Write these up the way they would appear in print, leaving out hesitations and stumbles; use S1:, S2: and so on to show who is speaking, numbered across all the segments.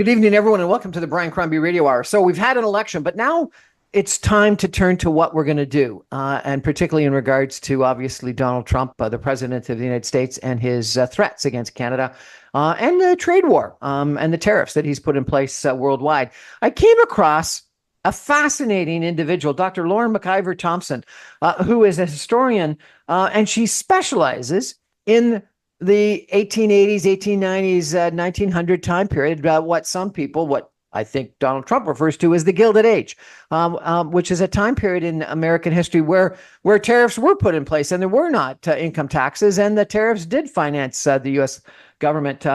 S1: Good evening, everyone, and welcome to the Brian Crombie Radio Hour. So we've had an election, but now it's time to turn to what we're going to do, and particularly in regards to, obviously, Donald Trump, the president of the United States, and his threats against Canada, and the trade war, and the tariffs that he's put in place worldwide. I came across a fascinating individual, Dr. Lauren MacIvor Thompson, who is a historian, and she specializes in the 1880s, 1890s, 1900 time period, what I think Donald Trump refers to as the Gilded Age, which is a time period in American history where tariffs were put in place and there were not income taxes, and the tariffs did finance the U.S. government.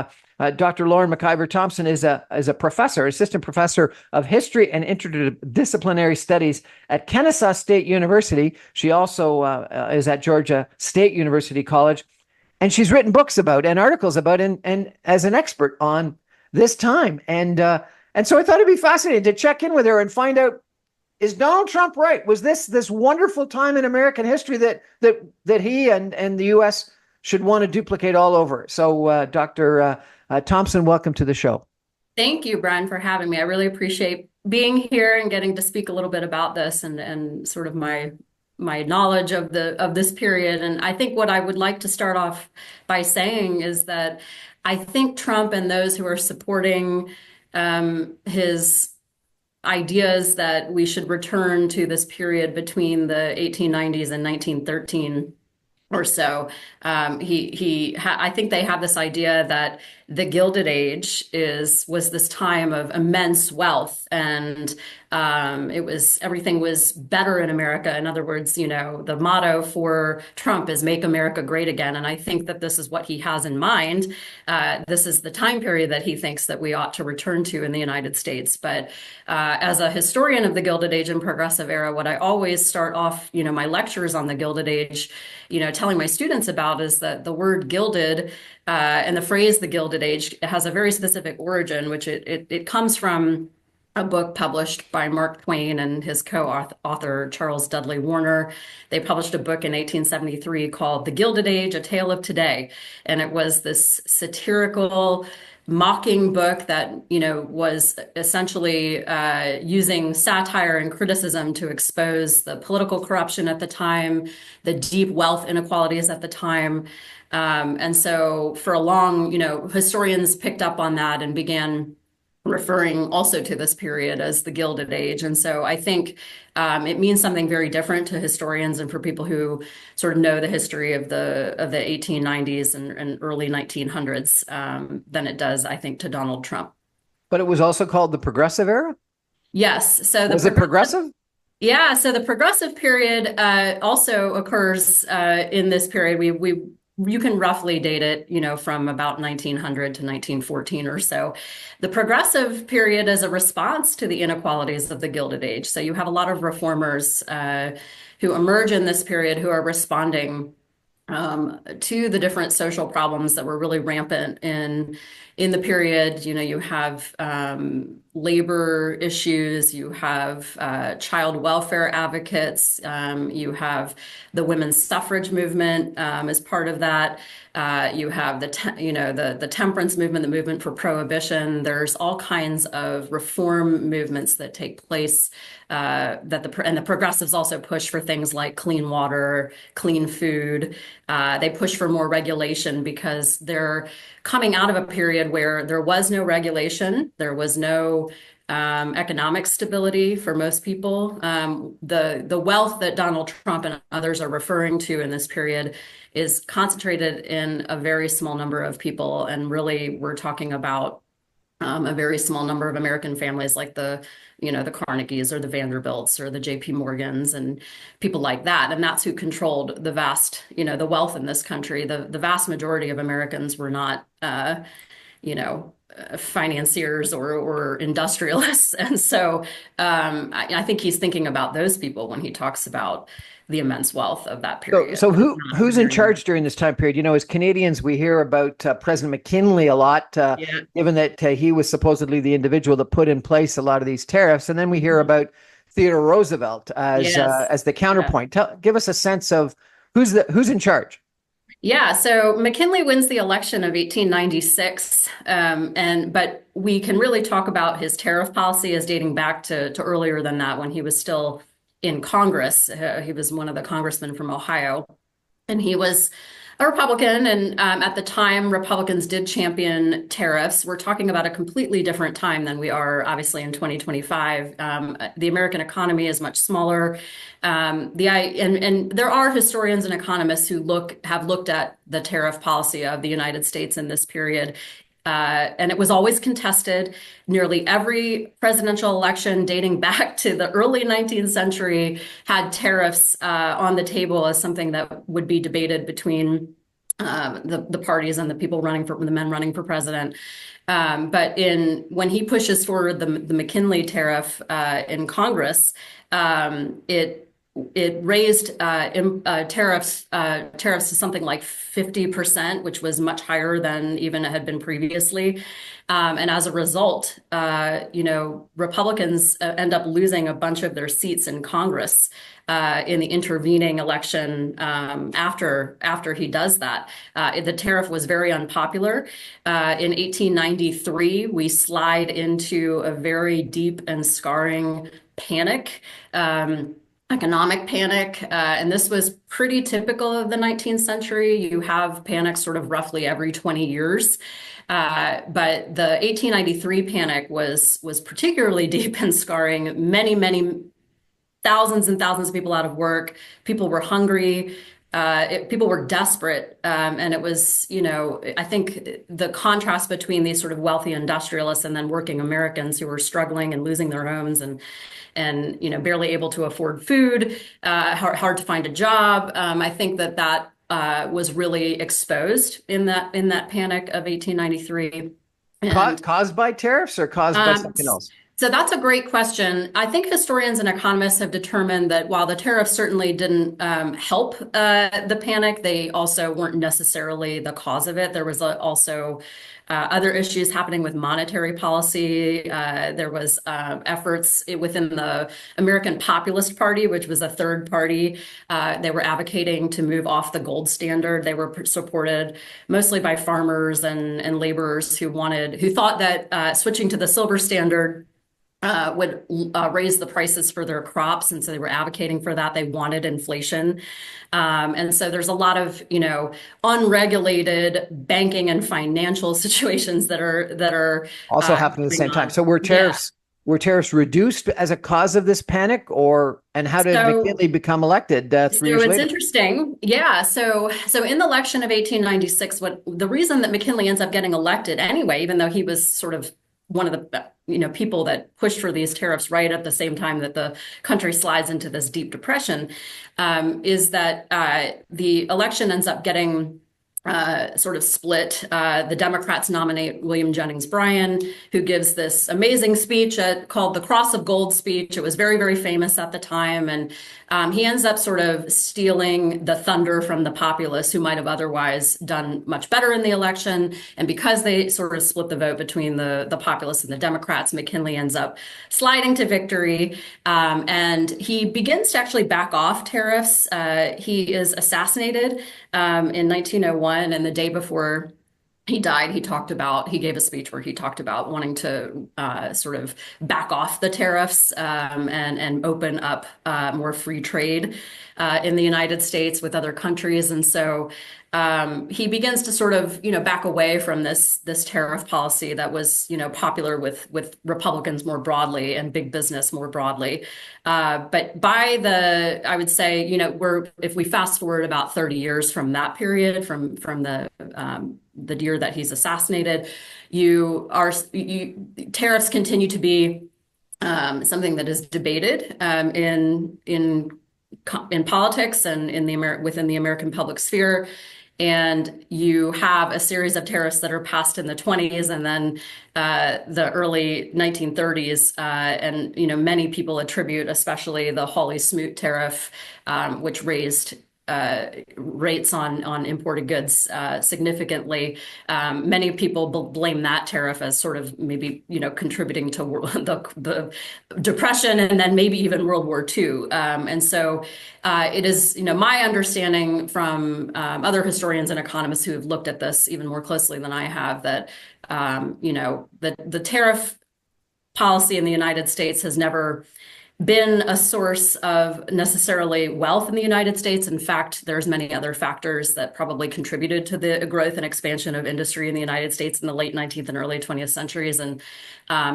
S1: Dr. Lauren MacIvor Thompson is a assistant professor of history and interdisciplinary studies at Kennesaw State University. She also is at Georgia State University College. And she's written books about and articles about and as an expert on this time. And so I thought it'd be fascinating to check in with her and find out, is Donald Trump right? Was this wonderful time in American history that he and the U.S. should want to duplicate all over? So Dr. Thompson, welcome to the show.
S2: Thank you, Brian, for having me. I really appreciate being here and getting to speak a little bit about this and sort of my knowledge of this period. And I think what I would like to start off by saying is that I think Trump and those who are supporting his ideas that we should return to this period between the 1890s and 1913 or so, I think they have this idea that the Gilded Age was this time of immense wealth, and everything was better in America. In other words, the motto for Trump is "Make America Great Again," and I think that this is what he has in mind. This is the time period that he thinks that we ought to return to in the United States. But as a historian of the Gilded Age and Progressive Era, what I always start off, my lectures on the Gilded Age, telling my students about is that the word gilded and the phrase the Gilded Age has a very specific origin, which it comes from a book published by Mark Twain and his co-author Charles Dudley Warner. They published a book in 1873 called The Gilded Age, A Tale of Today. And it was this satirical, mocking book that, was essentially using satire and criticism to expose the political corruption at the time, the deep wealth inequalities at the time. And so for a long, historians picked up on that and began referring also to this period as the Gilded Age. And so I think it means something very different to historians and for people who sort of know the history of the 1890s and early 1900s than it does, I think, to Donald Trump.
S1: But it was also called the Progressive Era?
S2: Yes. So
S1: was it progressive?
S2: Yeah. So the Progressive period also occurs in this period. You can roughly date it, from about 1900 to 1914 or so. The Progressive period is a response to the inequalities of the Gilded Age. So you have a lot of reformers who emerge in this period who are responding to the different social problems that were really rampant in the period. You have labor issues, you have child welfare advocates, you have the women's suffrage movement as part of that. You have the temperance movement, the movement for prohibition. There's all kinds of reform movements that take place and the progressives also push for things like clean water, clean food. They push for more regulation because they're coming out of a period where there was no regulation, there was no economic stability for most people. The wealth that Donald Trump and others are referring to in this period is concentrated in a very small number of people. And really, we're talking about a very small number of American families like the Carnegies or the Vanderbilts or the JP Morgans and people like that. And that's who controlled the vast, the wealth in this country. The vast majority of Americans were not, financiers or industrialists. And so I think he's thinking about those people when he talks about the immense wealth of that period.
S1: So who's in charge during this time period? As Canadians, we hear about President McKinley a lot, given that he was supposedly the individual that put in place a lot of these tariffs. And then we hear about Theodore Roosevelt as the counterpoint. Give us a sense of who's in charge.
S2: Yeah, so McKinley wins the election of 1896, but we can really talk about his tariff policy as dating back to earlier than that when he was still in Congress. He was one of the congressmen from Ohio. And he was a Republican, and at the time, Republicans did champion tariffs. We're talking about a completely different time than we are, obviously, in 2025. The American economy is much smaller. And there are historians and economists who have looked at the tariff policy of the United States in this period. And it was always contested. Nearly every presidential election dating back to the early 19th century had tariffs on the table as something that would be debated between the parties and the men running for president. But when he pushes forward the McKinley tariff in Congress, it raised tariffs to something like 50%, which was much higher than even it had been previously. And as a result, Republicans end up losing a bunch of their seats in Congress in the intervening election after he does that. The tariff was very unpopular. In 1893, we slide into a very deep and scarring panic. Economic panic, and this was pretty typical of the 19th century. You have panics sort of roughly every 20 years. But the 1893 panic was particularly deep and scarring. Many thousands and thousands of people out of work. People were hungry. People were desperate. And it was, I think the contrast between these sort of wealthy industrialists and then working Americans who were struggling and losing their homes and barely able to afford food, hard to find a job. I think that was really exposed in that panic of 1893. And
S1: Caused by tariffs or caused by
S2: um,
S1: something else?
S2: so that's a great question. I think historians and economists have determined that while the tariffs certainly didn't help the panic, they also weren't necessarily the cause of it. There was also other issues happening with monetary policy. There was efforts within the American Populist Party, which was a third party. They were advocating to move off the gold standard. They were supported mostly by farmers and laborers who thought that switching to the silver standard would raise the prices for their crops, and so they were advocating for that. They wanted inflation, and so there's a lot of unregulated banking and financial situations that are
S1: Also happening at the
S2: going
S1: same time.
S2: on.
S1: So
S2: Yeah.
S1: were tariffs reduced as a cause of this panic, and how did
S2: So
S1: McKinley become elected 3 years
S2: it's
S1: later?
S2: interesting. Yeah. So in the election of 1896, the reason that McKinley ends up getting elected anyway, even though he was sort of one of the people that pushed for these tariffs right at the same time that the country slides into this deep depression, is that the election ends up getting sort of split. The Democrats nominate William Jennings Bryan, who gives this amazing speech called the Cross of Gold speech. It was very, very famous at the time. And he ends up sort of stealing the thunder from the populists who might have otherwise done much better in the election. And because they sort of split the vote between the populists and the Democrats, McKinley ends up sliding to victory. And he begins to actually back off tariffs. He is assassinated in 1901, and the day before he died, he gave a speech where he talked about wanting to sort of back off the tariffs and open up more free trade in the United States with other countries. And so he begins to sort of, back away from this tariff policy that was, popular with Republicans more broadly and big business more broadly. But I would say, if we fast forward about 30 years from that period, from the year that he's assassinated, tariffs continue to be something that is debated in politics and within the American public sphere. And you have a series of tariffs that are passed in the 20s and then the early 1930s. And many people attribute, especially the Hawley-Smoot tariff, which raised rates on imported goods significantly. Many people blame that tariff as sort of maybe contributing to the Depression and then maybe even World War II. And so it is my understanding from other historians and economists who have looked at this even more closely than I have that the tariff policy in the United States has never been a source of necessarily wealth in the United States. In fact, there's many other factors that probably contributed to the growth and expansion of industry in the United States in the late 19th and early 20th centuries. And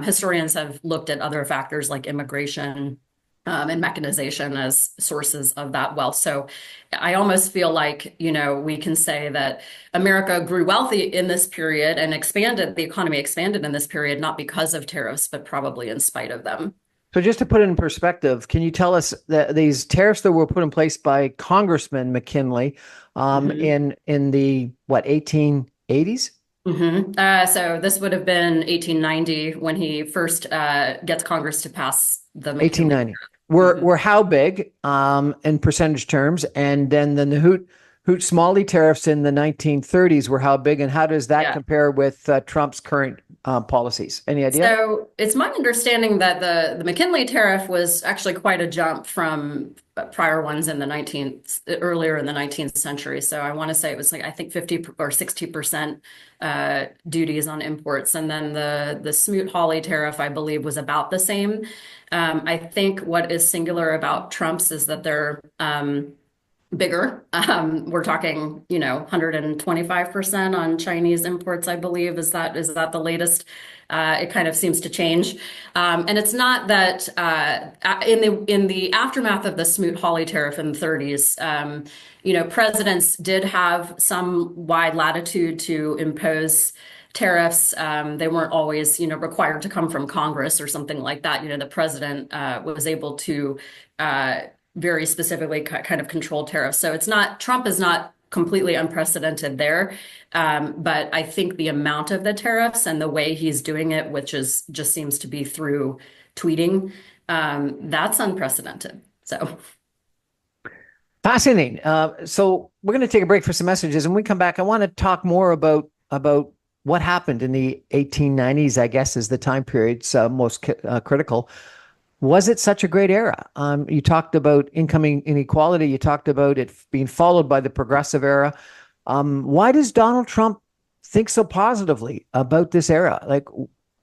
S2: historians have looked at other factors like immigration and mechanization as sources of that wealth. So I almost feel like, we can say that America grew wealthy in this period and the economy expanded in this period, not because of tariffs, but probably in spite of them.
S1: So just to put it in perspective, can you tell us that these tariffs that were put in place by Congressman McKinley in the 1880s?
S2: So this would have been 1890 when he first gets Congress to pass the McKinley.
S1: 1890. Were how big in percentage terms? And then the Hoot-Smalley tariffs in the 1930s were how big? And how does that compare with Trump's current policies? Any idea?
S2: So it's my understanding that the McKinley tariff was actually quite a jump from prior ones in earlier in the 19th century. So I want to say it was I think 50 or 60% duties on imports. And then the Smoot-Hawley tariff, I believe, was about the same. I think what is singular about Trump's is that they're bigger. We're talking, 125% on Chinese imports, I believe. Is that the latest? It kind of seems to change. And it's not that in the aftermath of the Smoot-Hawley tariff in the 30s, presidents did have some wide latitude to impose tariffs. They weren't always, required to come from Congress or something like that. The president was able to very specifically kind of control tariffs. So Trump is not completely unprecedented there. But I think the amount of the tariffs and the way he's doing it, which just seems to be through tweeting, that's unprecedented. So
S1: fascinating. So we're going to take a break for some messages, and when we come back, I want to talk more about what happened in the 1890s, I guess, is the time period's most critical. Was it such a great era? You talked about incoming inequality. You talked about it being followed by the progressive era. Why does Donald Trump think so positively about this era? Like,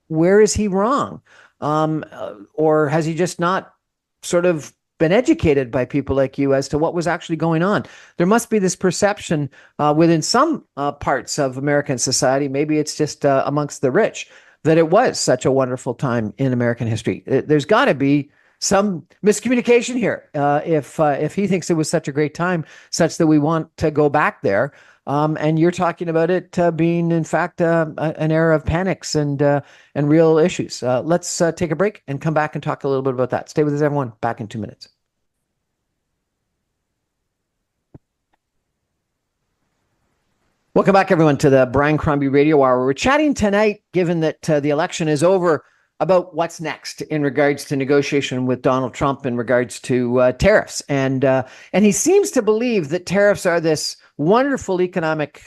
S1: where is he wrong? Or has he just not sort of been educated by people like you as to what was actually going on? There must be this perception within some parts of American society, maybe it's just amongst the rich, that it was such a wonderful time in American history. There's got to be some miscommunication here if he thinks it was such a great time, such that we want to go back there. And you're talking about it being, in fact, an era of panics and real issues. Let's take a break and come back and talk a little bit about that. Stay with us, everyone. Back in 2 minutes. Welcome back, everyone, to the Brian Crombie Radio Hour. We're chatting tonight, given that the election is over, about what's next in regards to negotiation with Donald Trump in regards to tariffs. And he seems to believe that tariffs are this wonderful economic,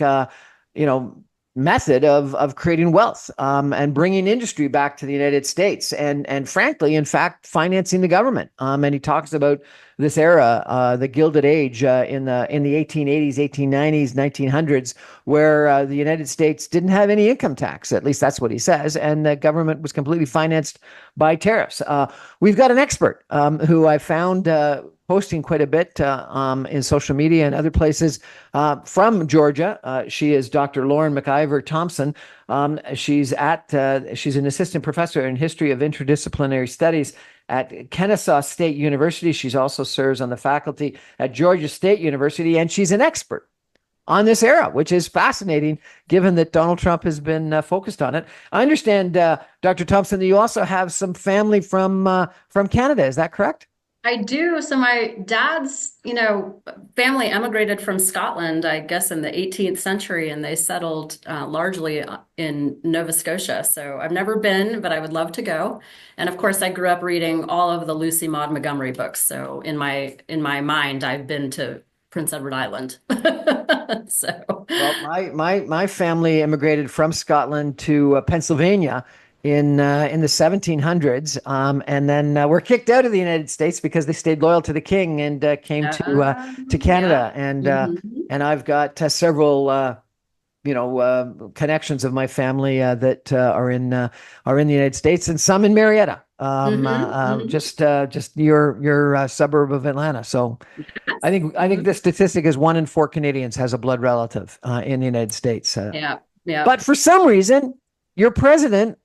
S1: method of creating wealth and bringing industry back to the United States and frankly, in fact, financing the government. And he talks about this era, the Gilded Age in the 1880s, 1890s, 1900s, where the United States didn't have any income tax. At least that's what he says. And the government was completely financed by tariffs. We've got an expert who I found posting quite a bit in social media and other places from Georgia. She is Dr. Lauren MacIvor Thompson. She's an assistant professor in history of interdisciplinary studies at Kennesaw State University. She's also serves on the faculty at Georgia State University, and she's an expert on this era, which is fascinating, given that Donald Trump has been focused on it. I understand, Dr. Thompson, that you also have some family from Canada. Is that correct?
S2: I do. So my dad's, family emigrated from Scotland, I guess, in the 18th century, and they settled largely in Nova Scotia. So I've never been, but I would love to go. And of course, I grew up reading all of the Lucy Maud Montgomery books. So in my mind, I've been to Prince Edward Island. So,
S1: Well, my family immigrated from Scotland to Pennsylvania in the 1700s, and then were kicked out of the United States because they stayed loyal to the king and came to
S2: yeah.
S1: Canada. And I've got several connections of my family that are in the United States, and some in Marietta, just your suburb of Atlanta. So I think the statistic is 1 in 4 Canadians has a blood relative in the United States.
S2: Yeah. Yeah.
S1: But for some reason, your president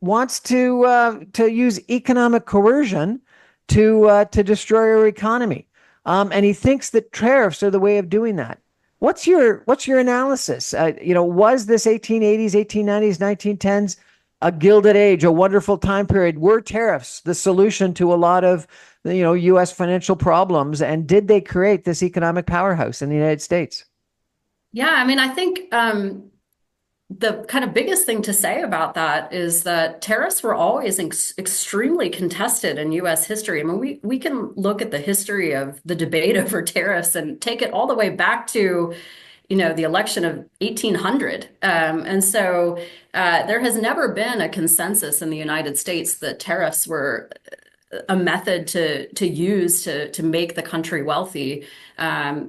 S1: wants to use economic coercion to destroy our economy, and he thinks that tariffs are the way of doing that. What's your analysis? Was this 1880s, 1890s, 1910s a gilded age, a wonderful time period? Were tariffs the solution to a lot of U.S. financial problems, and did they create this economic powerhouse in the United States?
S2: Yeah, I mean, I think the kind of biggest thing to say about that is that tariffs were always extremely contested in U.S. history. I mean, we can look at the history of the debate over tariffs and take it all the way back to, the election of 1800. And so there has never been a consensus in the United States that tariffs were a method to use to make the country wealthy.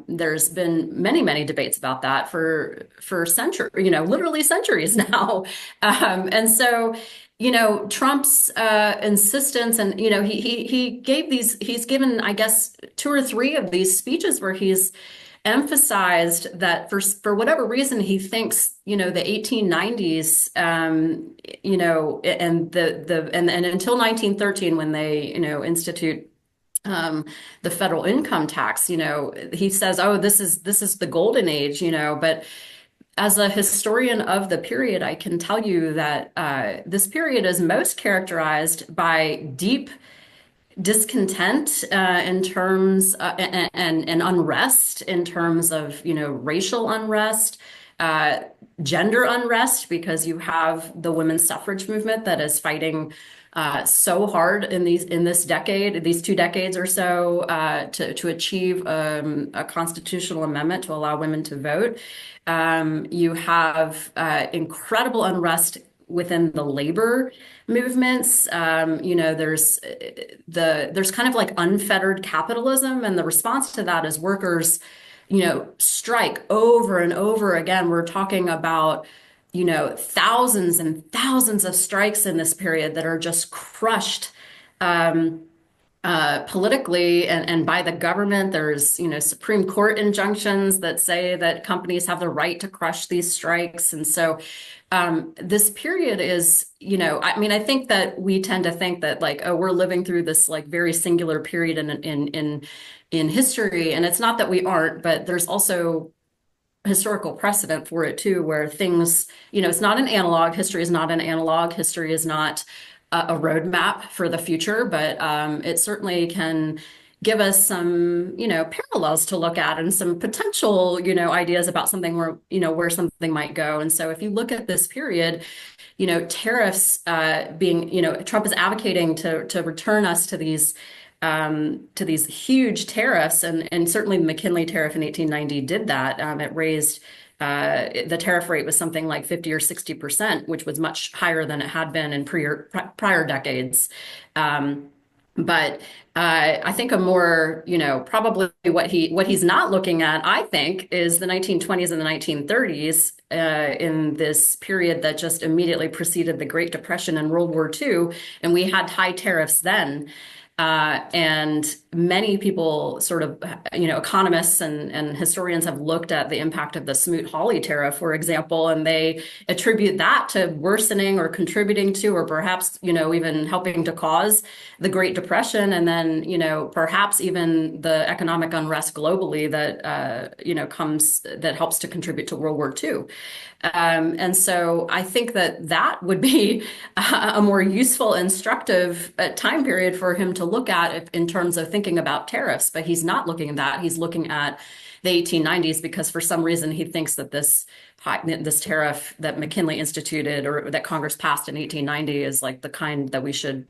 S2: There's been many debates about that for centuries, literally centuries now. And so, Trump's insistence, and he's given, I guess, 2 or 3 of these speeches where he's emphasized that for whatever reason he thinks the 1890s and until 1913 when they institute the federal income tax, he says, oh, this is the golden age, but as a historian of the period, I can tell you that this period is most characterized by deep discontent in terms and unrest in terms of racial unrest, gender unrest, because you have the women's suffrage movement that is fighting so hard in this decade, these 2 decades or so, to achieve a constitutional amendment to allow women to vote. You have incredible unrest within the labor movements. There's kind of like unfettered capitalism, and the response to that is workers, strike over and over again. We're talking about, thousands and thousands of strikes in this period that are just crushed politically and by the government. There's, Supreme Court injunctions that say that companies have the right to crush these strikes. And so this period is, I think that we tend to think that we're living through this very singular period in history. And it's not that we aren't, but there's also historical precedent for it too, where things, it's not an analog. History is not an analog. History is not a roadmap for the future, but it certainly can give us some, parallels to look at and some potential, ideas about something where something might go. And so if you look at this period, tariffs being, Trump is advocating to return us to these huge tariffs, and certainly the McKinley tariff in 1890 did that. It raised the tariff rate was something like 50 or 60%, which was much higher than it had been in prior decades. But I think a more, probably what he's not looking at, I think, is the 1920s and the 1930s in this period that just immediately preceded the Great Depression and World War II, and we had high tariffs then. And many people sort of, economists and historians have looked at the impact of the Smoot-Hawley tariff, for example, and they attribute that to worsening or contributing to, or perhaps, even helping to cause the Great Depression. And then, perhaps even the economic unrest globally that, that helps to contribute to World War II. And so I think that would be a more useful, instructive time period for him to look at in terms of thinking about tariffs. But he's not looking at that. He's looking at the 1890s because for some reason he thinks that this tariff that McKinley instituted or that Congress passed in 1890 is like the kind that we should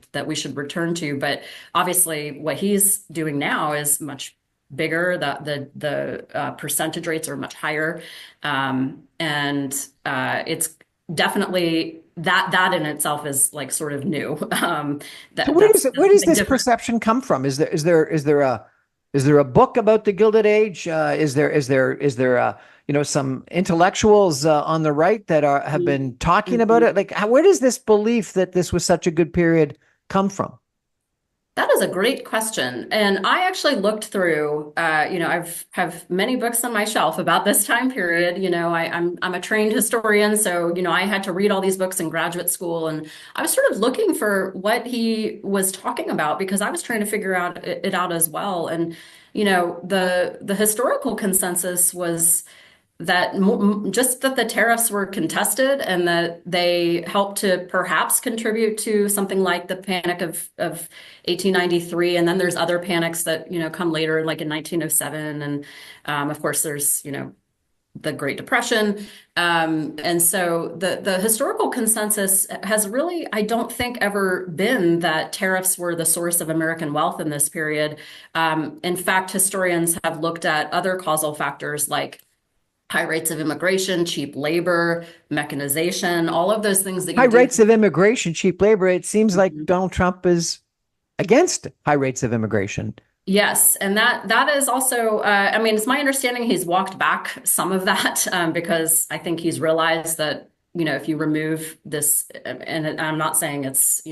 S2: return to. But obviously what he's doing now is much bigger. The percentage rates are much higher, and it's definitely that in itself is like sort of new.
S1: So
S2: That's
S1: where does
S2: something
S1: this
S2: different.
S1: perception come from? Is there a book about the Gilded Age? Is there some intellectuals on the right that have been talking about
S2: Mhm.
S1: it? Like, where does this belief that this was such a good period come from?
S2: That is a great question. And I actually looked through, I've have many books on my shelf about this time period. I'm a trained historian, so I had to read all these books in graduate school, and I was sort of looking for what he was talking about because I was trying to figure it out as well. And the historical consensus was that just that the tariffs were contested and that they helped to perhaps contribute to something like the panic of 1893. And then there's other panics that, come later, like in 1907. And of course, there's, the Great Depression. And so the historical consensus has really, I don't think, ever been that tariffs were the source of American wealth in this period. In fact, historians have looked at other causal factors like high rates of immigration, cheap labor, mechanization, all of those things that
S1: High
S2: you do.
S1: rates of immigration, cheap labor. It seems like
S2: Mhm.
S1: Donald Trump is against high rates of immigration.
S2: Yes, and that is also, I mean, it's my understanding he's walked back some of that because I think he's realized that, if you remove this, and I'm not saying it's,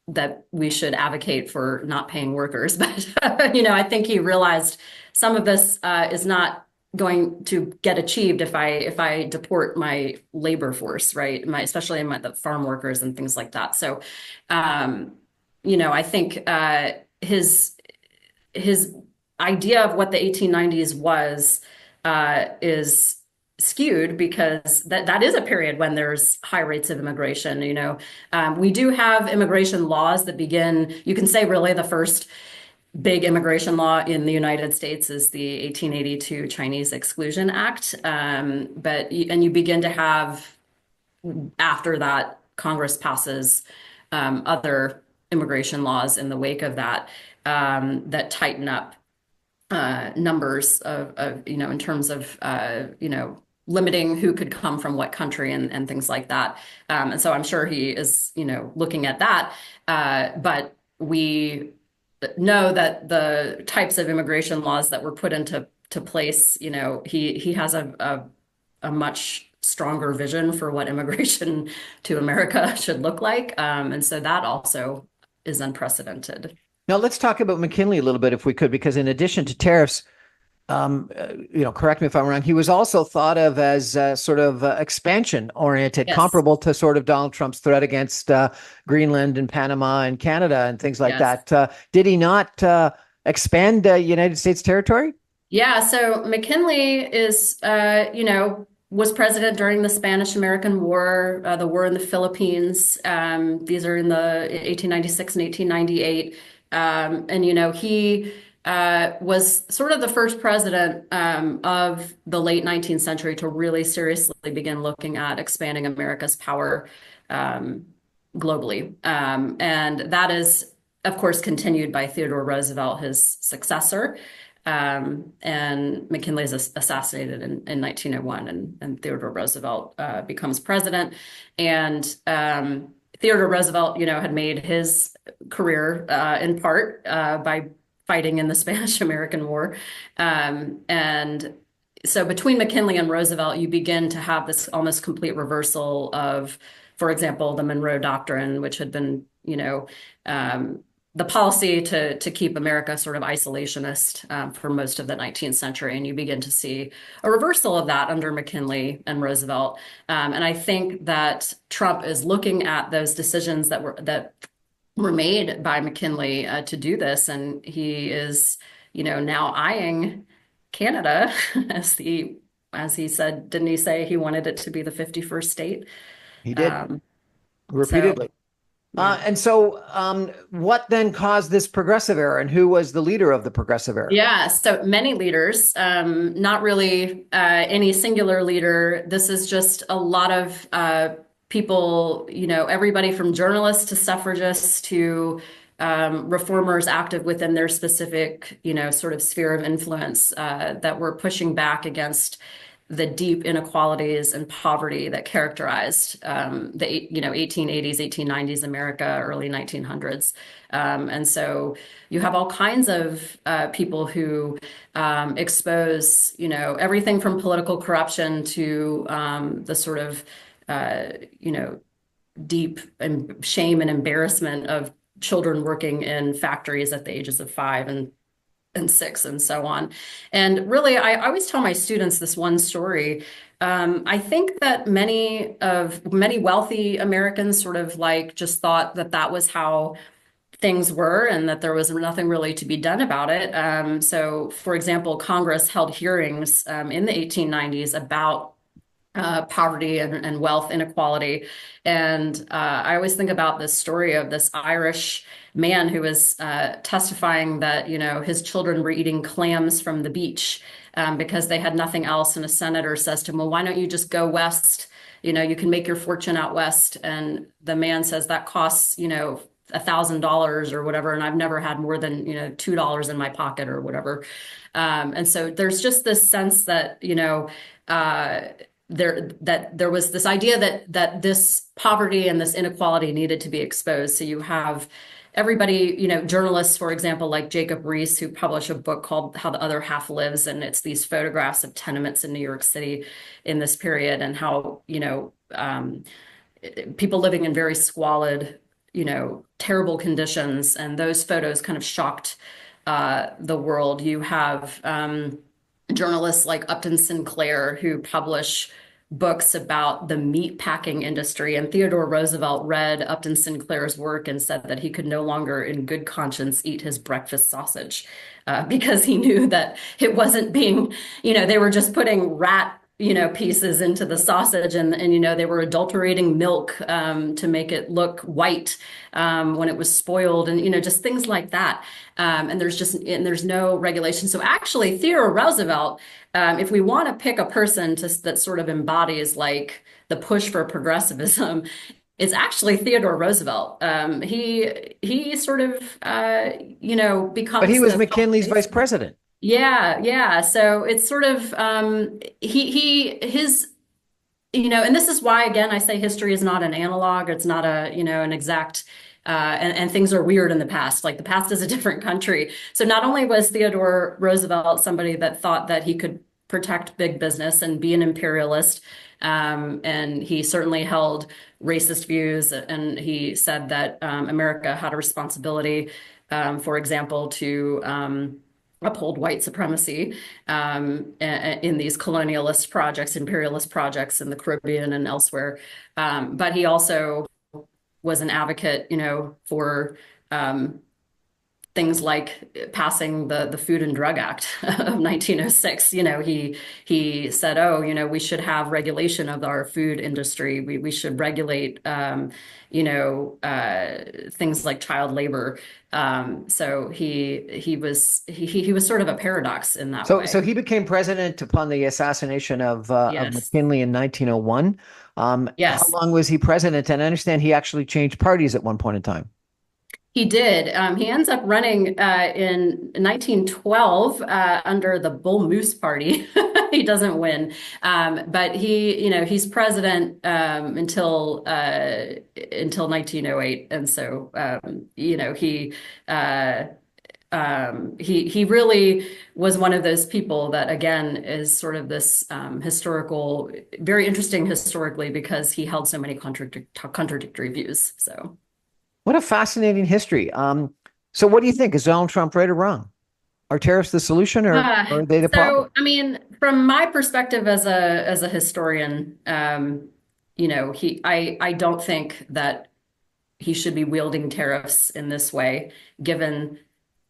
S2: that we should advocate for not paying workers, but, I think he realized some of this is not going to get achieved if I deport my labor force, right? Especially the farm workers and things like that. So, um, I think his idea of what the 1890s was is skewed because that is a period when there's high rates of immigration. We do have immigration laws that begin. You can say really the first big immigration law in the United States is the 1882 Chinese Exclusion Act. And you begin to have after that Congress passes other immigration laws in the wake of that that tighten up numbers in terms of, limiting who could come from what country and things like that. And so I'm sure he is, looking at that. But we know that the types of immigration laws that were put into place, he has a much stronger vision for what immigration to America should look like. And so that also is unprecedented.
S1: Now let's talk about McKinley a little bit, if we could, because in addition to tariffs, correct me if I'm wrong, he was also thought of as sort of expansion oriented,
S2: Yes.
S1: comparable to sort of Donald Trump's threat against Greenland and Panama and Canada and things like
S2: Yes.
S1: that. Did he not expand United States territory?
S2: Yeah, so McKinley was president during the Spanish-American War, the war in the Philippines. These are in the 1896 and 1898. And, he was sort of the first president of the late 19th century to really seriously begin looking at expanding America's power globally. And that is, of course, continued by Theodore Roosevelt, his successor. And McKinley is assassinated in 1901, and Theodore Roosevelt becomes president. And Theodore Roosevelt, had made his career in part by fighting in the Spanish-American War. And so between McKinley and Roosevelt, you begin to have this almost complete reversal of, for example, the Monroe Doctrine, which had been, the policy to keep America sort of isolationist for most of the 19th century. And you begin to see a reversal of that under McKinley and Roosevelt. And I think that Trump is looking at those decisions that were made by McKinley to do this, and he is, now eyeing Canada as he said, didn't he say he wanted it to be the 51st state?
S1: He did
S2: Um, so
S1: repeatedly.
S2: yeah.
S1: And so, what then caused this progressive era, and who was the leader of the progressive era?
S2: Yeah, so many leaders, not really any singular leader. This is just a lot of people, everybody from journalists to suffragists to reformers active within their specific, sort of sphere of influence that were pushing back against the deep inequalities and poverty that characterized the 1880s, 1890s America, early 1900s. And so you have all kinds of people who expose, everything from political corruption to the sort of, deep shame and embarrassment of children working in factories at the ages of 5 and 6 and so on. And really, I always tell my students this one story. I think that many wealthy Americans sort of like just thought that that was how things were and that there was nothing really to be done about it. So, for example, Congress held hearings in the 1890s about poverty and wealth inequality. And I always think about this story of this Irish man who was testifying that, his children were eating clams from the beach because they had nothing else. And a senator says to him, well, why don't you just go west? You can make your fortune out west. And the man says that costs, $1,000 or whatever. And I've never had more than, $2 in my pocket or whatever. And so there's just this sense that, there was this idea that this poverty and this inequality needed to be exposed. So you have everybody, journalists, for example, like Jacob Riis, who published a book called How the Other Half Lives, and it's these photographs of tenements in New York City in this period and how, people living in very squalid, terrible conditions, and those photos kind of shocked the world. You have journalists like Upton Sinclair who publish books about the meat packing industry. And Theodore Roosevelt read Upton Sinclair's work and said that he could no longer, in good conscience, eat his breakfast sausage because he knew that it wasn't being, they were just putting rat pieces into the sausage and they were adulterating milk to make it look white when it was spoiled and just things like that. And there's no regulation. So actually Theodore Roosevelt, if we want to pick a person that sort of embodies like the push for progressivism, it's actually Theodore Roosevelt. He sort of becomes.
S1: But he was McKinley's vice president.
S2: Yeah. So it's sort of his and this is why again I say history is not an analog. It's not an exact and things are weird in the past. Like the past is a different country. So not only was Theodore Roosevelt somebody that thought that he could protect big business and be an imperialist, and he certainly held racist views, and he said that America had a responsibility, for example, to uphold white supremacy in these colonialist projects, imperialist projects in the Caribbean and elsewhere. But he also was an advocate, for things like passing the Food and Drug Act of 1906. He said, oh, we should have regulation of our food industry. We should regulate, things like child labor. So he was sort of a paradox in that way.
S1: So he became president upon the assassination of
S2: Yes.
S1: McKinley in 1901.
S2: Yes.
S1: How long was he president? And I understand he actually changed parties at one point in time.
S2: He did. He ends up running in 1912 under the Bull Moose Party. He doesn't win, but he's president until 1908, and so he really was one of those people that again is sort of this historical, very interesting historically because he held so many contradictory views. So.
S1: What a fascinating history. So what do you think? Is Donald Trump right or wrong? Are tariffs the solution or are they the problem?
S2: I mean, from my perspective as a historian, I don't think that he should be wielding tariffs in this way, given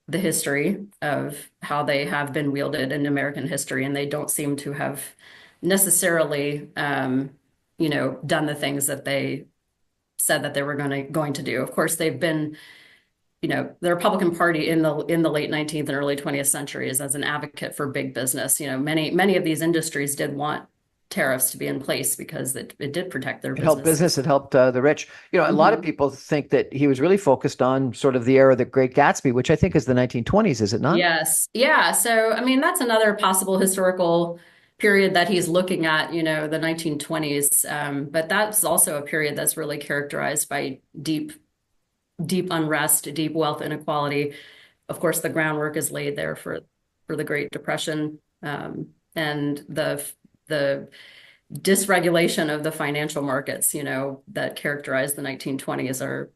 S2: the history of how they have been wielded in American history, and they don't seem to have necessarily, done the things that they said that they were going to do. Of course, they've been, the Republican Party in the late 19th and early 20th centuries as an advocate for big business. Many of these industries did want tariffs to be in place because it did protect their
S1: It helped
S2: businesses.
S1: business. It helped the rich. A lot of
S2: Mhm.
S1: people think that he was really focused on sort of the era of the Great Gatsby, which I think is the 1920s, is it not?
S2: Yes. Yeah. So, I mean, that's another possible historical period that he's looking at, the 1920s. But that's also a period that's really characterized by deep unrest, deep wealth inequality. Of course, the groundwork is laid there for the Great Depression, and the dysregulation of the financial markets, that characterize the 1920s are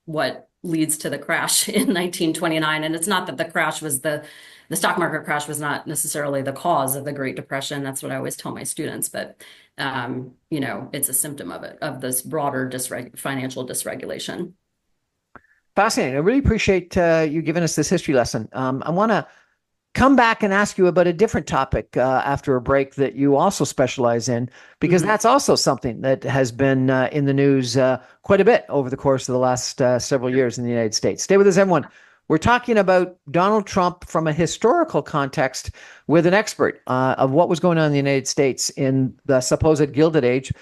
S2: what leads to the crash in 1929. And it's not that the stock market crash was not necessarily the cause of the Great Depression. That's what I always tell my students, but it's a symptom of it, of this broader financial dysregulation.
S1: Fascinating. I really appreciate you giving us this history lesson. I want to come back and ask you about a different topic after a break that you also specialize in, because
S2: Mhm.
S1: that's also something that has been in the news quite a bit over the course of the last several years in the United States. Stay with us, everyone. We're talking about Donald Trump from a historical context with an expert of what was going on in the United States in the supposed Gilded Age,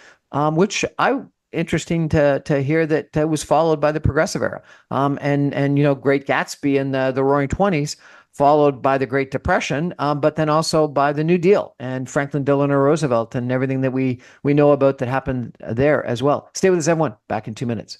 S1: which I interesting to hear that was followed by the Progressive Era, and Great Gatsby in the Roaring Twenties, followed by the Great Depression, but then also by the New Deal and Franklin Delano Roosevelt and everything that we know about that happened there as well. Stay with us, everyone. Back in 2 minutes.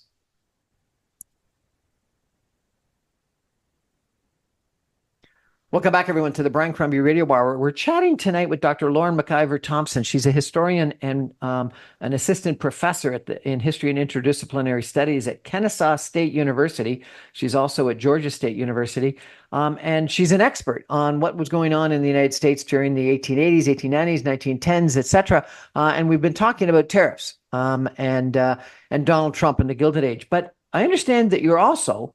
S1: Welcome back, everyone, to the Brian Crombie Radio Hour. We're chatting tonight with Dr. Lauren MacIvor Thompson. She's a historian and an assistant professor in history and interdisciplinary studies at Kennesaw State University. She's also at Georgia State University. And she's an expert on what was going on in the United States during the 1880s, 1890s, 1910s, et cetera. And we've been talking about tariffs and Donald Trump and the Gilded Age. But I understand that you're also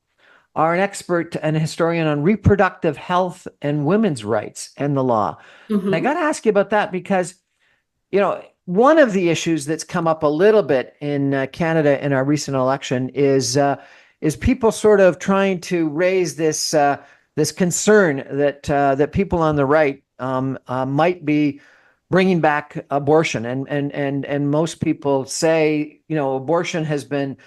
S1: are an expert and a historian on reproductive health and women's rights and the law. And I
S2: Mhm.
S1: got to ask you about that because, one of the issues that's come up a little bit in Canada in our recent election is people sort of trying to raise this concern that people on the right might be bringing back abortion, and most people say abortion has been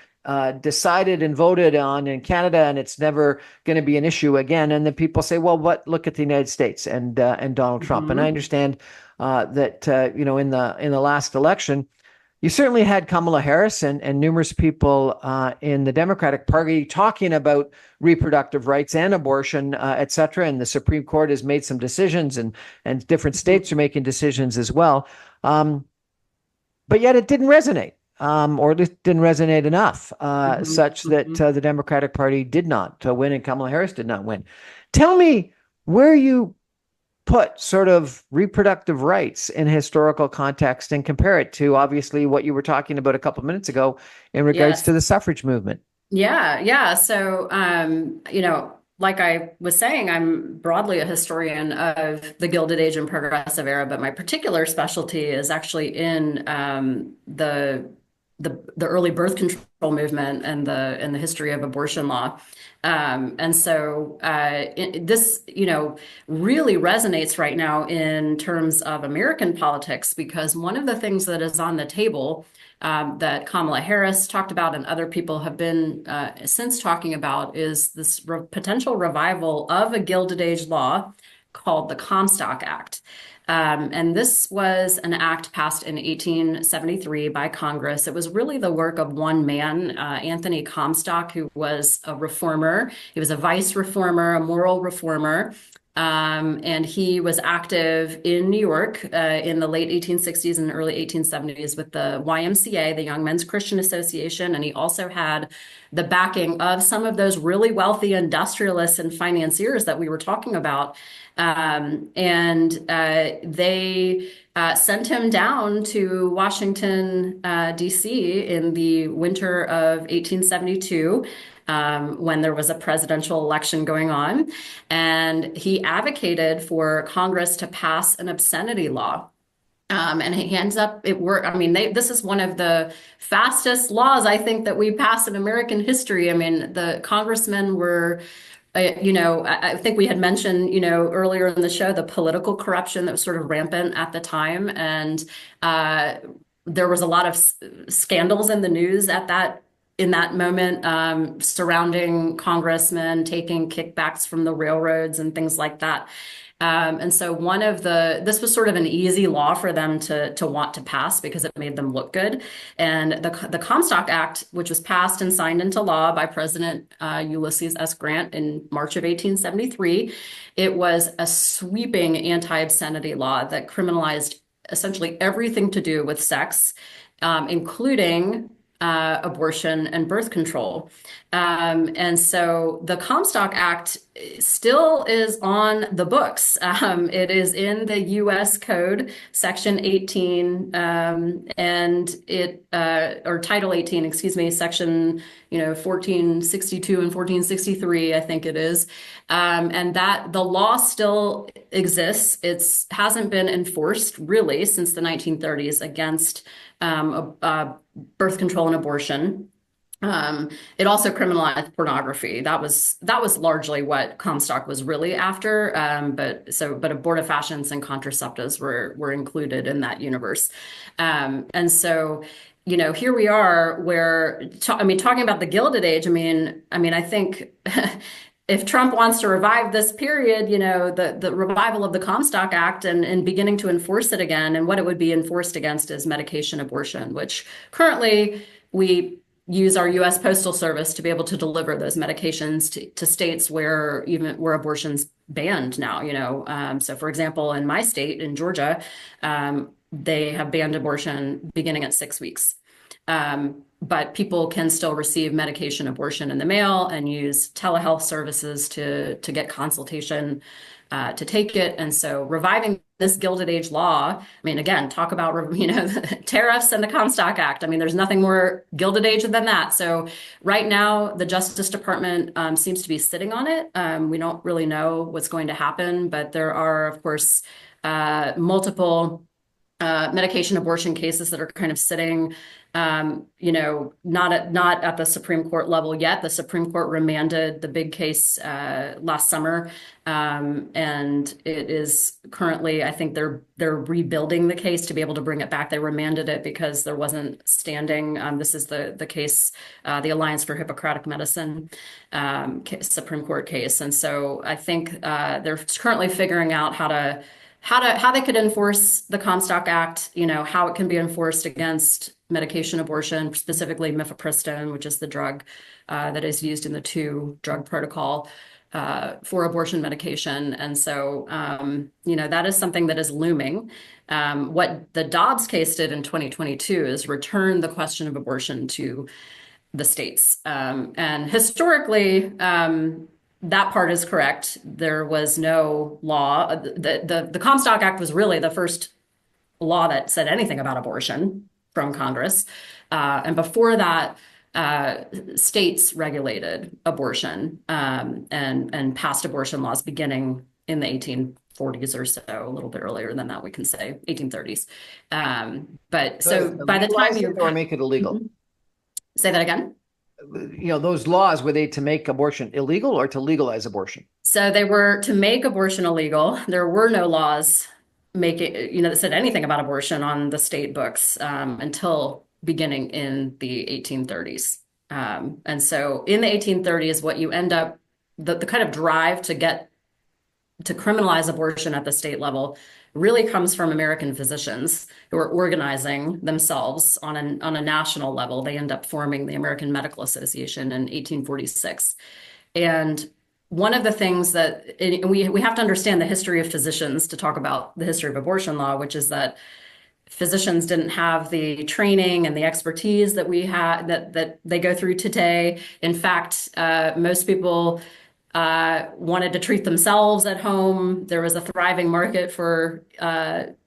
S1: decided and voted on in Canada, and it's never going to be an issue again. And then people say, "Well, what? Look at the United States and Donald Trump." And I
S2: Mhm.
S1: understand that in the last election, you certainly had Kamala Harris and numerous people in the Democratic Party talking about reproductive rights and abortion, et cetera. And the Supreme Court has made some decisions, and different states are making decisions as well. But yet it didn't resonate, or at least didn't resonate enough,
S2: Mhm.
S1: such that
S2: Mhm.
S1: the Democratic Party did not win and Kamala Harris did not win. Tell me where you put sort of reproductive rights in historical context and compare it to obviously what you were talking about a couple of minutes ago in regards to
S2: Yes.
S1: the suffrage movement.
S2: Yeah, yeah. So, like I was saying, I'm broadly a historian of the Gilded Age and Progressive Era, but my particular specialty is actually in the early birth control movement and the history of abortion law. And so this, really resonates right now in terms of American politics, because one of the things that is on the table that Kamala Harris talked about and other people have been since talking about is this potential revival of a Gilded Age law called the Comstock Act. And this was an act passed in 1873 by Congress. It was really the work of one man, Anthony Comstock, who was a reformer. He was a vice reformer, a moral reformer. And he was active in New York in the late 1860s and early 1870s with the YMCA, the Young Men's Christian Association. And he also had the backing of some of those really wealthy industrialists and financiers that we were talking about. And they sent him down to Washington, D.C. in the winter of 1872. When there was a presidential election going on. And he advocated for Congress to pass an obscenity law. And he ends up, it worked. I mean, this is one of the fastest laws I think that we passed in American history. I mean, the congressmen were I think we had mentioned, earlier in the show, the political corruption that was sort of rampant at the time. And uh, there was a lot of scandals in the news in that moment, surrounding congressmen taking kickbacks from the railroads and things like that. And so this was sort of an easy law for them to want to pass because it made them look good. And the Comstock Act, which was passed and signed into law by President Ulysses S. Grant in March of 1873, it was a sweeping anti-obscenity law that criminalized essentially everything to do with sex, including abortion and birth control. And so the Comstock Act still is on the books. It is in the U.S. Code, Section 18, and or Title 18, excuse me, Section 1462 and 1463, I think it is. And that the law still exists. It hasn't been enforced really since the 1930s against birth control and abortion. It also criminalized pornography. That was largely what Comstock was really after. But abortive fashions and contraceptives were included in that universe. And so, here we are where, talking about the Gilded Age, I think if Trump wants to revive this period, the revival of the Comstock Act and beginning to enforce it again, and what it would be enforced against is medication abortion, which currently we use our U.S. Postal Service to be able to deliver those medications to states where abortion's banned now. So for example, in my state, in Georgia, they have banned abortion beginning at 6 weeks. But people can still receive medication abortion in the mail and use telehealth services to get consultation to take it. And so reviving this Gilded Age law, again, talk about, tariffs and the Comstock Act. There's nothing more Gilded Age than that. So right now, the Justice Department seems to be sitting on it. We don't really know what's going to happen, but there are, of course, multiple medication abortion cases that are kind of sitting, not at the Supreme Court level yet. The Supreme Court remanded the big case last summer, and it is currently, I think they're rebuilding the case to be able to bring it back. They remanded it because there wasn't standing. This is the case, the Alliance for Hippocratic Medicine Supreme Court case, and so I think they're currently figuring out how they could enforce the Comstock Act, how it can be enforced against medication abortion, specifically mifepristone, which is the drug that is used in the 2 drug protocol for abortion medication. And so, that is something that is looming. What the Dobbs case did in 2022 is return the question of abortion to the states. And historically, that part is correct. There was no law. The Comstock Act was really the first law that said anything about abortion from Congress. And before that, states regulated abortion and passed abortion laws beginning in the 1840s or so, a little bit earlier than that, we can say 1830s. But so by the time you
S1: or make it illegal.
S2: Say that again.
S1: Those laws, were they to make abortion illegal or to legalize abortion?
S2: So they were to make abortion illegal. There were no laws that said anything about abortion on the state books until beginning in the 1830s. And so in the 1830s, what you end up, the kind of drive to criminalize abortion at the state level really comes from American physicians who are organizing themselves on a national level. They end up forming the American Medical Association in 1846. And one of the things that we have to understand the history of physicians to talk about the history of abortion law, which is that physicians didn't have the training and the expertise that we had that they go through today. In fact, most people wanted to treat themselves at home. There was a thriving market for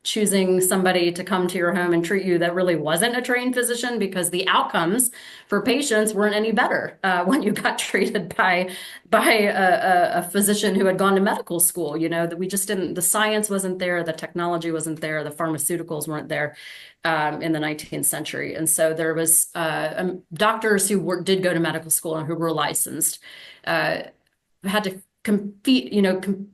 S2: choosing somebody to come to your home and treat you that really wasn't a trained physician, because the outcomes for patients weren't any better when you got treated by a physician who had gone to medical school. That we just didn't, the science wasn't there, the technology wasn't there, the pharmaceuticals weren't there in the 19th century. And so there was doctors who did go to medical school and who were licensed, had to compete,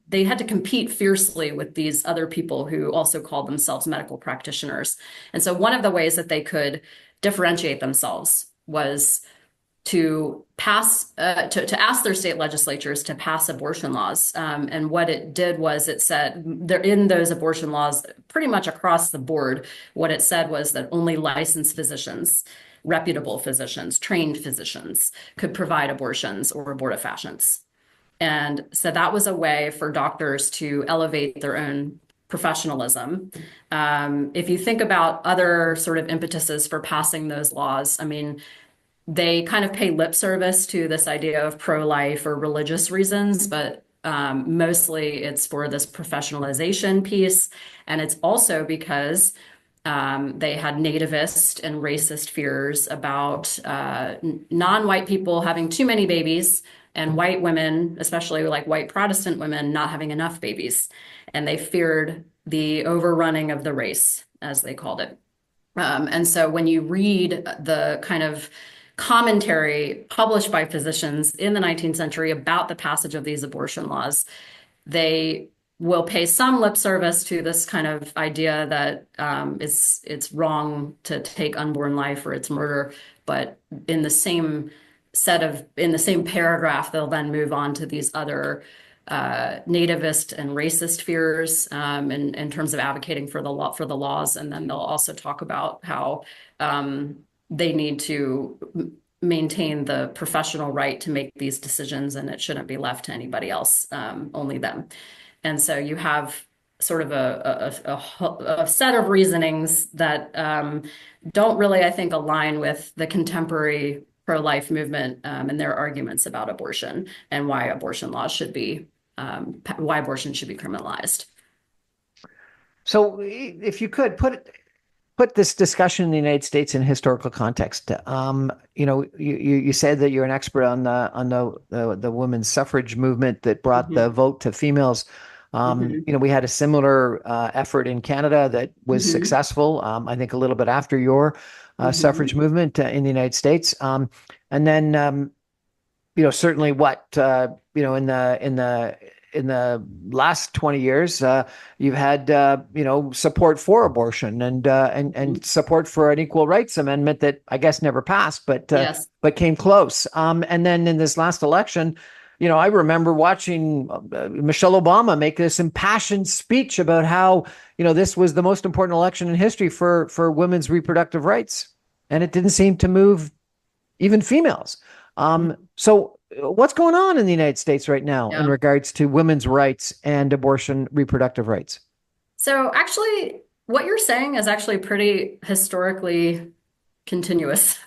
S2: they had to compete fiercely with these other people who also called themselves medical practitioners. And so one of the ways that they could differentiate themselves was to to ask their state legislatures to pass abortion laws. And what it did was it said there in those abortion laws, pretty much across the board, what it said was that only licensed physicians, reputable physicians, trained physicians could provide abortions or abortifacients. And so that was a way for doctors to elevate their own professionalism. If you think about other sort of impetuses for passing those laws, I mean, they kind of pay lip service to this idea of pro-life or religious reasons, but mostly it's for this professionalization piece. And it's also because they had nativist and racist fears about non-white people having too many babies and white women, especially like white Protestant women, not having enough babies. And they feared the overrunning of the race, as they called it. And so when you read the kind of commentary published by physicians in the 19th century about the passage of these abortion laws, they will pay some lip service to this kind of idea that it's wrong to take unborn life or it's murder, but in the same paragraph, they'll then move on to these other nativist and racist fears in terms of advocating for the laws, and then they'll also talk about how they need to maintain the professional right to make these decisions, and it shouldn't be left to anybody else, only them. And so you have sort of a set of reasonings that don't really, I think, align with the contemporary pro-life movement and their arguments about abortion and why abortion should be criminalized.
S1: So, if you could put this discussion in the United States in historical context. You said that you're an expert on the women's suffrage movement that brought the vote to females. We had a similar effort in Canada that was successful. I think a little bit after your suffrage movement in the United States, and then certainly in the last 20 years, you've had support for abortion and support for an equal rights amendment that I guess never passed, but
S2: Yes.
S1: but came close. And then in this last election, I remember watching Michelle Obama make this impassioned speech about how this was the most important election in history for women's reproductive rights, and it didn't seem to move even females. So what's going on in the United States right now in regards to women's rights and abortion reproductive rights?
S2: So actually, what you're saying is actually pretty historically continuous.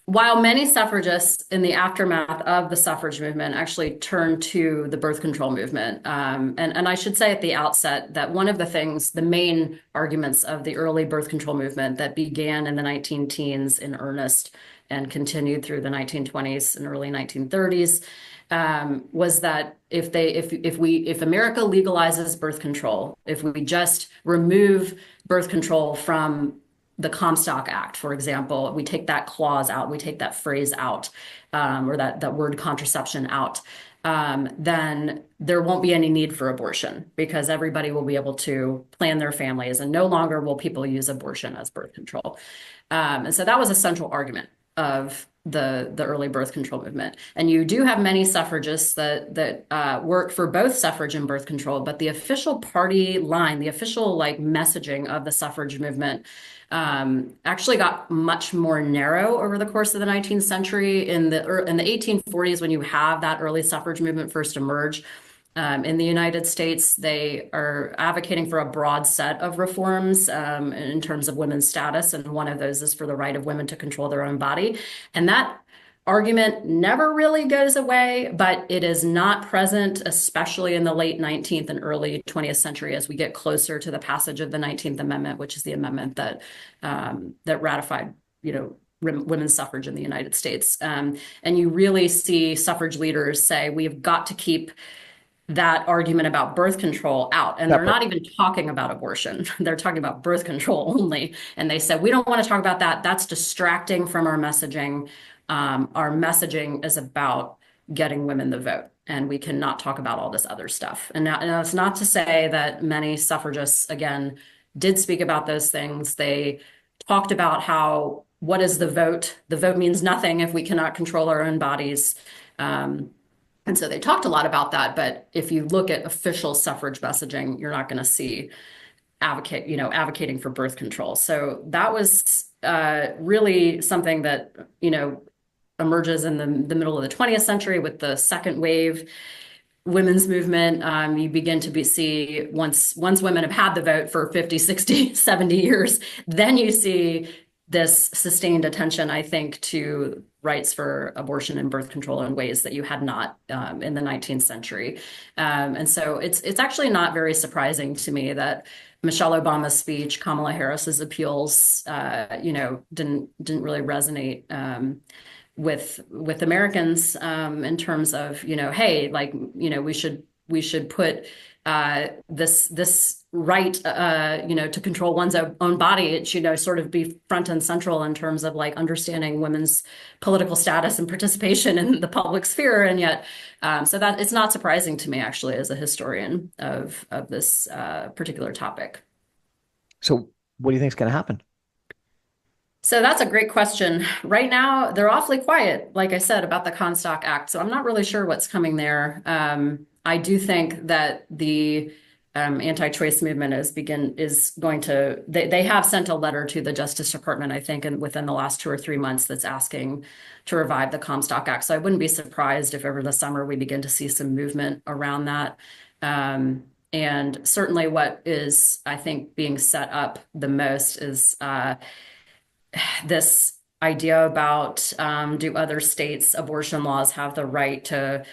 S2: While many suffragists in the aftermath of the suffrage movement actually turned to the birth control movement, and I should say at the outset that one of the main arguments of the early birth control movement that began in the 19-teens in earnest and continued through the 1920s and early 1930s, was that if America legalizes birth control, if we just remove birth control from the Comstock Act, for example, we take that clause out, we take that phrase out, or that word contraception out, then there won't be any need for abortion because everybody will be able to plan their families, and no longer will people use abortion as birth control. And so that was a central argument of the early birth control movement. And you do have many suffragists that work for both suffrage and birth control, but the official party line, the official messaging of the suffrage movement actually got much more narrow over the course of the 19th century. In the 1840s, when you have that early suffrage movement first emerge, in the United States, they are advocating for a broad set of reforms in terms of women's status. And one of those is for the right of women to control their own body. And that argument never really goes away, but it is not present, especially in the late 19th and early 20th century as we get closer to the passage of the 19th Amendment, which is the amendment that ratified, women's suffrage in the United States. And you really see suffrage leaders say, we've got to keep that argument about birth control out. And they're not even talking about abortion. They're talking about birth control only. And they said, we don't want to talk about that. That's distracting from our messaging. Our messaging is about getting women the vote. And we cannot talk about all this other stuff. And now it's not to say that many suffragists, again, did speak about those things. They talked about how, what is the vote? The vote means nothing if we cannot control our own bodies. And so they talked a lot about that. But if you look at official suffrage messaging, you're not going to see advocating for birth control. So that was really something that, emerges in the middle of the 20th century with the second wave women's movement. You begin to see once women have had the vote for 50, 60, 70 years, then you see this sustained attention, I think, to rights for abortion and birth control in ways that you had not in the 19th century. And so it's actually not very surprising to me that Michelle Obama's speech, Kamala Harris's appeals, didn't really resonate with Americans in terms of, hey, we should put this right, to control one's own body. It should, sort of be front and central in terms of understanding women's political status and participation in the public sphere. And yet, so that it's not surprising to me, actually, as a historian of this particular topic.
S1: So what do you think is going to happen?
S2: So that's a great question. Right now, they're awfully quiet, like I said, about the Comstock Act. So I'm not really sure what's coming there. I do think that the anti-choice movement is going to. They have sent a letter to the Justice Department, I think, and within the last 2 or 3 months, that's asking to revive the Comstock Act. So I wouldn't be surprised if over the summer we begin to see some movement around that. And certainly, what is, I think, being set up the most is this idea about do other states' abortion laws have the right to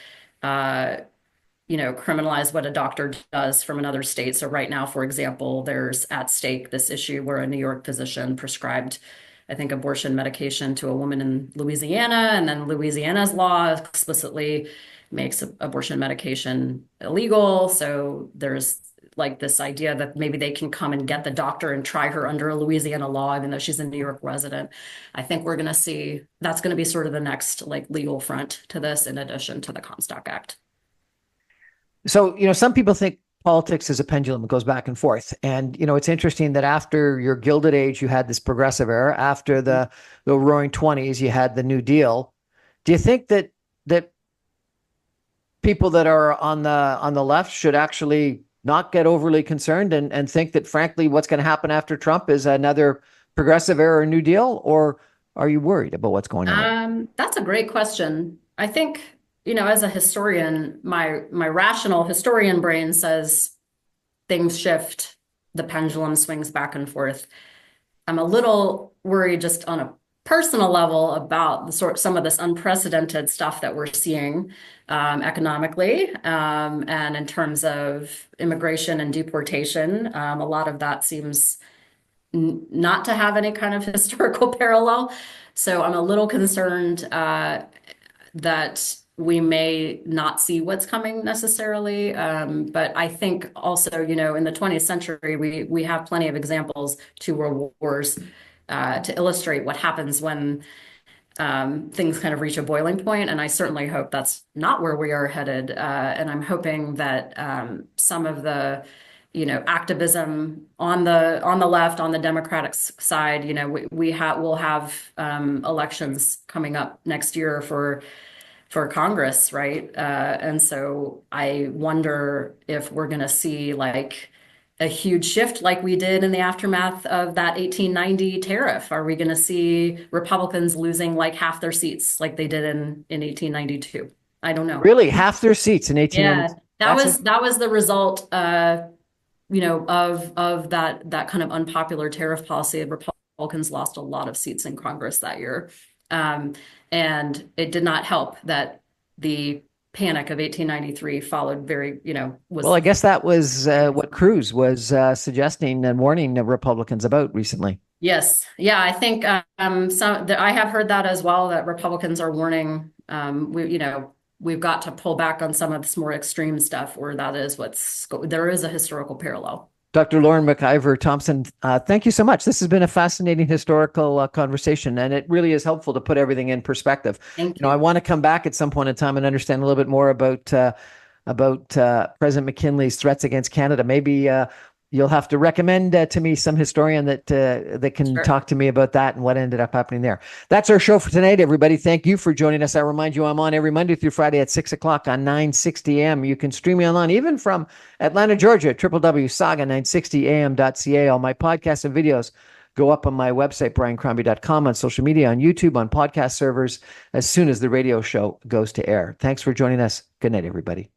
S2: criminalize what a doctor does from another state. So right now, for example, there's at stake this issue where a New York physician prescribed, I think, abortion medication to a woman in Louisiana, and then Louisiana's law explicitly makes abortion medication illegal. So there's this idea that maybe they can come and get the doctor and try her under a Louisiana law, even though she's a New York resident. I think we're going to see that's going to be sort of the next legal front to this, in addition to the Comstock Act.
S1: So, some people think politics is a pendulum. It goes back and forth. And, it's interesting that after your Gilded Age, you had this progressive era. After the Roaring 20s, you had the New Deal. Do you think that people that are on the left should actually not get overly concerned and think that, frankly, what's going to happen after Trump is another progressive era or New Deal? Or are you worried about what's going on?
S2: That's a great question. I think, as a historian, my rational historian brain says things shift, the pendulum swings back and forth. I'm a little worried just on a personal level about some of this unprecedented stuff that we're seeing economically, and in terms of immigration and deportation. A lot of that seems not to have any kind of historical parallel. So I'm a little concerned that we may not see what's coming necessarily. But I think also, in the 20th century, we have plenty of examples to world wars to illustrate what happens when things kind of reach a boiling point. And I certainly hope that's not where we are headed. And I'm hoping that some of the, activism on the left, on the Democratic side, we'll have elections coming up next year for Congress, right? And so I wonder if we're going to see a huge shift like we did in the aftermath of that 1890 tariff. Are we going to see Republicans losing half their seats like they did in 1892? I don't know.
S1: Really? Half their seats in 1892?
S2: Yeah, that was the result, of that kind of unpopular tariff policy. Republicans lost a lot of seats in Congress that year. And it did not help that the panic of 1893 followed
S1: Well, I guess that was what Cruz was suggesting and warning the Republicans about recently.
S2: Yes. Yeah, I think I have heard that as well, that Republicans are warning, we've got to pull back on some of this more extreme stuff, or there is a historical parallel.
S1: Dr. Lauren MacIvor Thompson, thank you so much. This has been a fascinating historical conversation, and it really is helpful to put everything in perspective.
S2: Thank
S1: I
S2: you.
S1: want to come back at some point in time and understand a little bit more about President McKinley's threats against Canada. Maybe you'll have to recommend to me some historian that can
S2: Sure.
S1: talk to me about that and what ended up happening there. That's our show for tonight, everybody. Thank you for joining us. I remind you, I'm on every Monday through Friday at 6 o'clock on 960 AM. You can stream me online, even from Atlanta, Georgia, www.saga960am.ca. All my podcasts and videos go up on my website, briancrombie.com, on social media, on YouTube, on podcast servers, as soon as the radio show goes to air. Thanks for joining us. Good night, everybody.